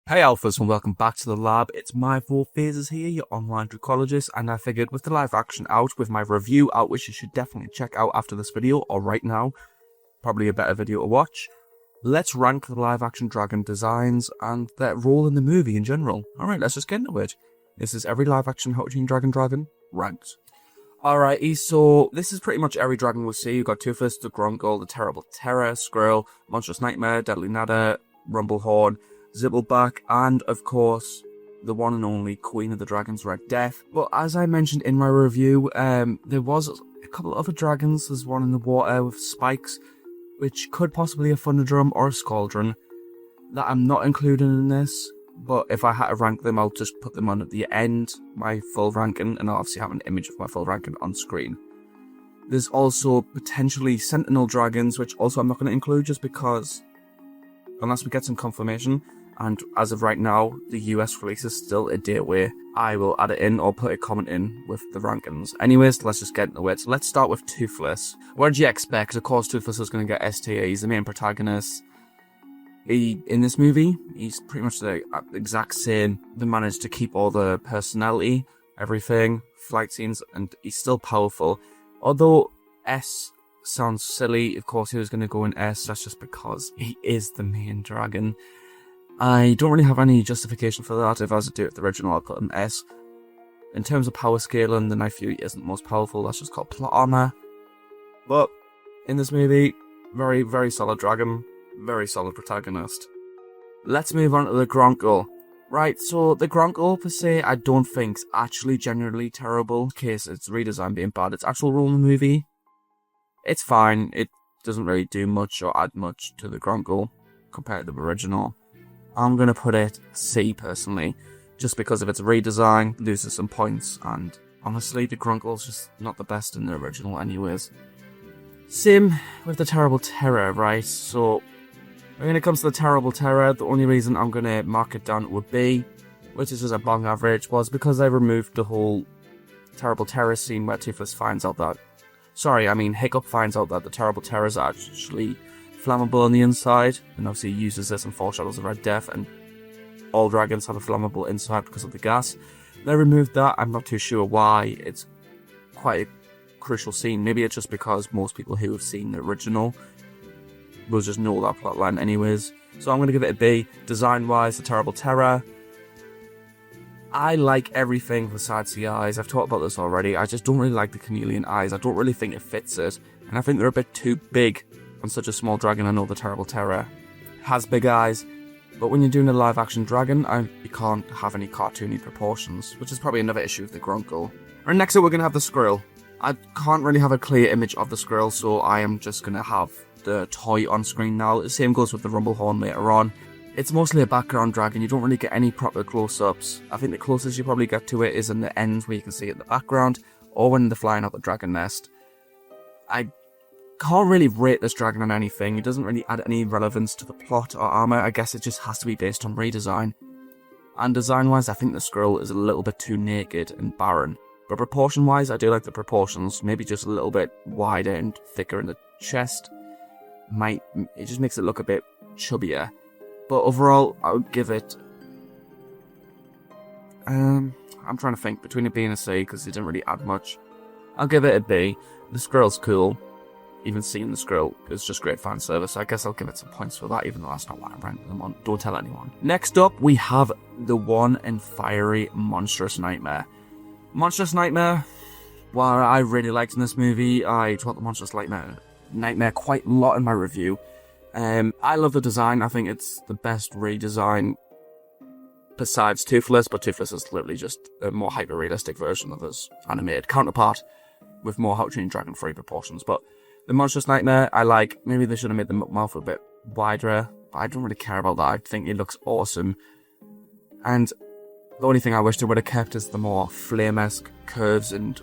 Hey Alphas and welcome back to the lab. It's my 4phases here, your online drucologist, and I figured with the live action out, with my review out, which you should definitely check out after this video, or right now, probably a better video to watch, let's rank the live action dragon designs and their role in the movie in general. Alright, let's just get into it. This is every live action httyd dragon ranked. Alrighty, so this is pretty much every dragon we'll see. You've got Toothless, the Gronckle, the Terrible Terror, Squirrel, Monstrous Nightmare, Deadly Nadder, Rumblehorn, Zippleback, and of course, the one and only Queen of the Dragons, Red Death. But as I mentioned in my review, there was a couple of other dragons. There's one in the water with spikes, which could possibly a Thunderdrum or a Scauldron, that I'm not including in this. But if I had to rank them, I'll just put them on at the end, my full ranking, and I'll obviously have an image of my full ranking on screen. There's also potentially Sentinel dragons, which also I'm not going to include just because, unless we get some confirmation, and as of right now, the US release is still a day away, I will add it in or put a comment in with the rankings. Anyways, let's just get into it. So let's start with Toothless. What did you expect? Of course, Toothless is going to get STA. He's the main protagonist. In this movie, he's pretty much the exact same. They managed to keep all the personality, everything, flight scenes, and he's still powerful. Although S sounds silly, of course he was going to go in S, that's just because he is the main dragon. I don't really have any justification for that. If I was to do it the original, I'd put an S. In terms of power scaling, the Knife Fury isn't most powerful, that's just called plot armor. But in this movie, very, very solid dragon, very solid protagonist. Let's move on to the Gronckle. Right, so the Gronckle per se, I don't think's actually genuinely terrible. In case it's redesign being bad, its actual role in the movie, it's fine. It doesn't really do much or add much to the Gronckle compared to the original. I'm going to put it C personally, just because of its redesign, loses some points, and honestly, the Gronckle's just not the best in the original anyways. Same with the Terrible Terror, right? So, when it comes to the Terrible Terror, the only reason I'm going to mark it down to a B, which is just a bong average, was because I removed the whole Terrible Terror scene where Toothless finds out that... Hiccup finds out that the Terrible Terror is actually flammable on the inside, and obviously uses this and foreshadows the Red Death, and all dragons have a flammable inside because of the gas. They removed that. I'm not too sure why. It's quite a crucial scene. Maybe it's just because most people who have seen the original will just know that plotline anyways. So I'm going to give it a B. Design-wise, the Terrible Terror, I like everything besides the eyes. I've talked about this already. I just don't really like the chameleon eyes. I don't really think it fits it, and I think they're a bit too big on such a small dragon. I know the Terrible Terror has big eyes, but when you're doing a live action dragon, you can't have any cartoony proportions, which is probably another issue with the Gronckle. And next up we're going to have the Squirrel. I can't really have a clear image of the Squirrel, so I am just going to have the toy on screen now. The same goes with the Rumblehorn later on. It's mostly a background dragon, you don't really get any proper close-ups. I think the closest you probably get to it is in the end where you can see it in the background, or when they're flying out the dragon nest. I can't really rate this dragon on anything. It doesn't really add any relevance to the plot or armor. I guess it just has to be based on redesign. And design-wise, I think the Squirrel is a little bit too naked and barren. But proportion-wise, I do like the proportions. Maybe just a little bit wider and thicker in the chest. It just makes it look a bit chubbier. But overall, I would give it... I'm trying to think between a B and a C, because it didn't really add much. I'll give it a B. The Squirrel's cool. Even seeing the Squirrel is just great fan service. I guess I'll give it some points for that, even though that's not why I'm ranking them on. Don't tell anyone. Next up, we have the one and fiery Monstrous Nightmare. Monstrous Nightmare, while I really liked in this movie, I talked the Monstrous Nightmare quite a lot in my review. I love the design. I think it's the best redesign besides Toothless, but Toothless is literally just a more hyper-realistic version of his animated counterpart with more httyd dragon-free proportions. But the Monstrous Nightmare, I like. Maybe they should have made the mouth a bit wider, but I don't really care about that. I think it looks awesome. And the only thing I wish they would have kept is the more flame-esque curves and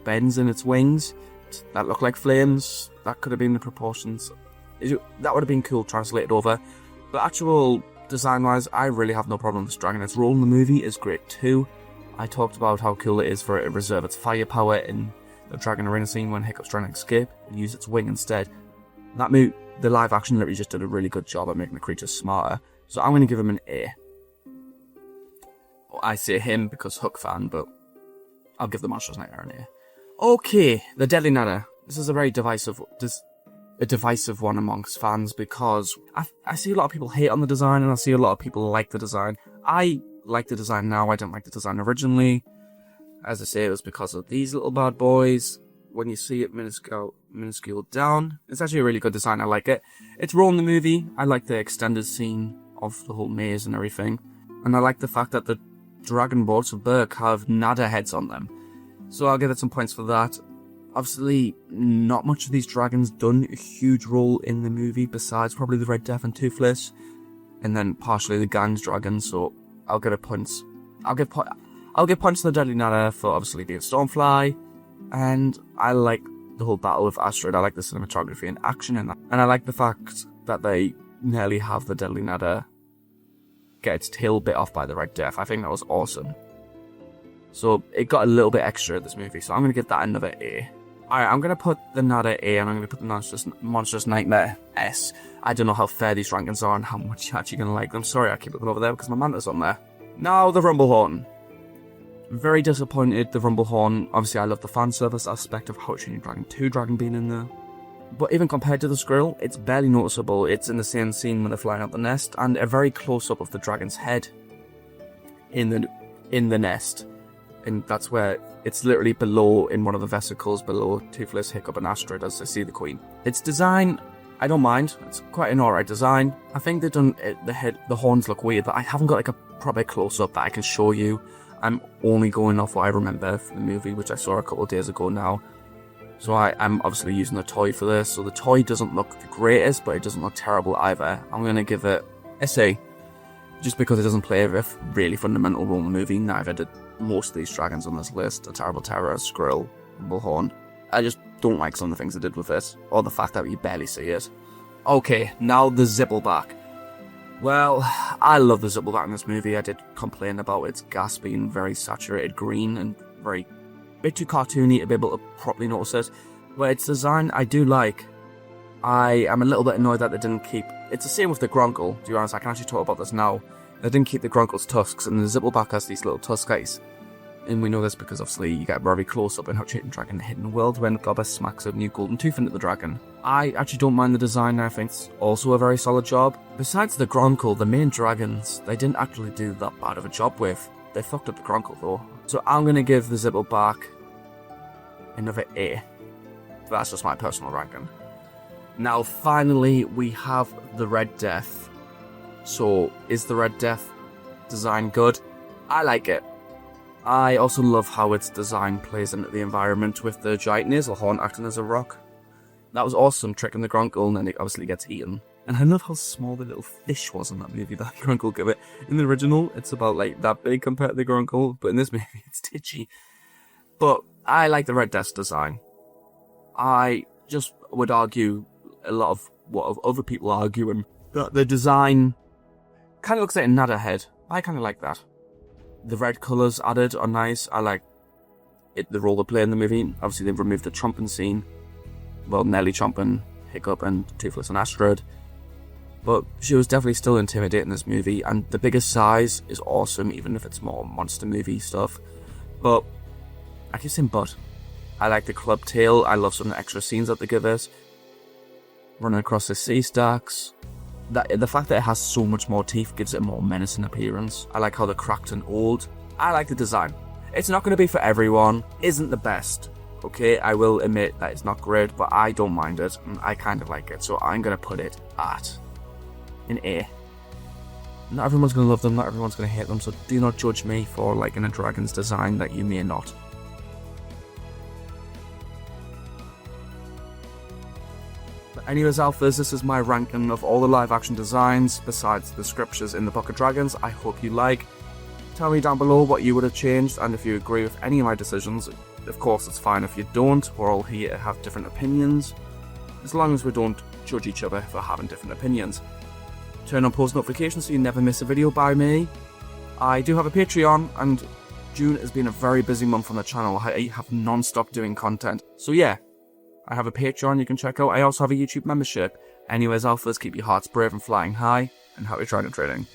bends in its wings that look like flames. That could have been the proportions. That would have been cool translated over. But actual design-wise, I really have no problem with this dragon. Its role in the movie is great too. I talked about how cool it is for it to reserve its firepower in the Dragon Arena scene when Hiccup's trying to escape and use its wing instead. The live action literally just did a really good job at making the creatures smarter. So I'm going to give him an A. I say him because Hook fan, but I'll give the Monstrous Nightmare an A. Okay, the Deadly Nadder. This is a very divisive one amongst fans because I see a lot of people hate on the design and I see a lot of people like the design. I like the design now, I didn't like the design originally. As I say, it was because of these little bad boys. When you see it minuscule down, it's actually a really good design, I like it. It's raw in the movie, I like the extended scene of the whole maze and everything. And I like the fact that the dragon boats of Berk have Nadder heads on them. So I'll give it some points for that. Obviously, not much of these dragons done a huge role in the movie, besides probably the Red Death and Toothless, and then partially the Gang's dragon, so I'll give it points. I'll give points to the Deadly Nadder for obviously being Stormfly, and I like the whole battle with Astrid. I like the cinematography and action in that, and I like the fact that they nearly have the Deadly Nadder get its tail bit off by the Red Death. I think that was awesome. So it got a little bit extra in this movie, so I'm going to give that another A. Alright, I'm going to put the Nadder A, and I'm going to put the Monstrous Nightmare S. I don't know how fair these rankings are and how much you're actually going to like them. Sorry, I keep looking over there because my manta's on there. Now, the Rumblehorn. Very disappointed, the Rumblehorn. Obviously, I love the fan service aspect of How to Train Your Dragon 2 Dragon being in there. But even compared to the Skrill, it's barely noticeable. It's in the same scene when they're flying out the nest, and a very close-up of the dragon's head in the nest. And that's where it's literally below, in one of the vesicles below Toothless, Hiccup and Astrid as they see the Queen. Its design, I don't mind. It's quite an alright design. I think they've done the horns look weird, but I haven't got like a proper close-up that I can show you. I'm only going off what I remember from the movie, which I saw a couple of days ago now. So I'm obviously using the toy for this. So the toy doesn't look the greatest, but it doesn't look terrible either. I'm going to give it a C. Just because it doesn't play a really fundamental role in the movie. Neither did most of these dragons on this list. A Terrible Terror, Skrill, Rumblehorn. I just don't like some of the things they did with it. Or the fact that you barely see it. Okay, now the Zippleback. Well, I love the Zippleback in this movie. I did complain about its gas being very saturated green and very bit too cartoony to be able to properly notice it. But its design I do like. I am a little bit annoyed that they didn't keep... It's the same with the Gronckle, to be honest. I can actually talk about this now. They didn't keep the Gronckle's tusks, and the Zippleback has these little tusk guys. And we know this because obviously you get very close up in How to Train Your Dragon the Hidden World when Gobber smacks a new golden tooth into the dragon. I actually don't mind the design. I think it's also a very solid job. Besides the Gronckle, the main dragons, they didn't actually do that bad of a job with. They fucked up the Gronckle though. So I'm going to give the Zippleback another A. That's just my personal ranking. Now finally we have the Red Death. So is the Red Death design good? I like it. I also love how its design plays into the environment with the giant nasal horn acting as a rock. That was awesome, tricking the Gronckle, and then it obviously gets eaten. And I love how small the little fish was in that movie that Gronckle gave it. In the original, it's about like that big compared to the Gronckle, but in this movie it's titchy. But I like the Red Death's design. I just would argue a lot of what other people are arguing, that the design kind of looks like a Nadder head. I kind of like that. The red colours added are nice. I like the role they play in the movie. Obviously they've removed the chomping scene. Well, Nelly chomping, Hiccup and Toothless and Astrid. But she was definitely still intimidating in this movie, and the biggest size is awesome, even if it's more monster movie stuff. But I keep saying but. I like the club tail. I love some of the extra scenes that they give us. Running across the sea stacks. The fact that it has so much more teeth gives it a more menacing appearance. I like how they're cracked and old. I like the design. It's not going to be for everyone. Isn't the best. Okay, I will admit that it's not great, but I don't mind it. And I kind of like it. So I'm going to put it at an A. Not everyone's going to love them. Not everyone's going to hate them. So do not judge me for liking a dragon's design that you may not. Anyways, Alphas, this is my ranking of all the live action designs, besides the scriptures in the Book of Dragons. I hope you like. Tell me down below what you would have changed, and if you agree with any of my decisions. Of course, it's fine if you don't. We're all here to have different opinions, as long as we don't judge each other for having different opinions. Turn on post notifications so you never miss a video by me. I do have a Patreon, and June has been a very busy month on the channel. I have non-stop doing content. So yeah. I have a Patreon you can check out. I also have a YouTube membership. Anyways, Alphas, keep your hearts brave and flying high, and happy dragon trading.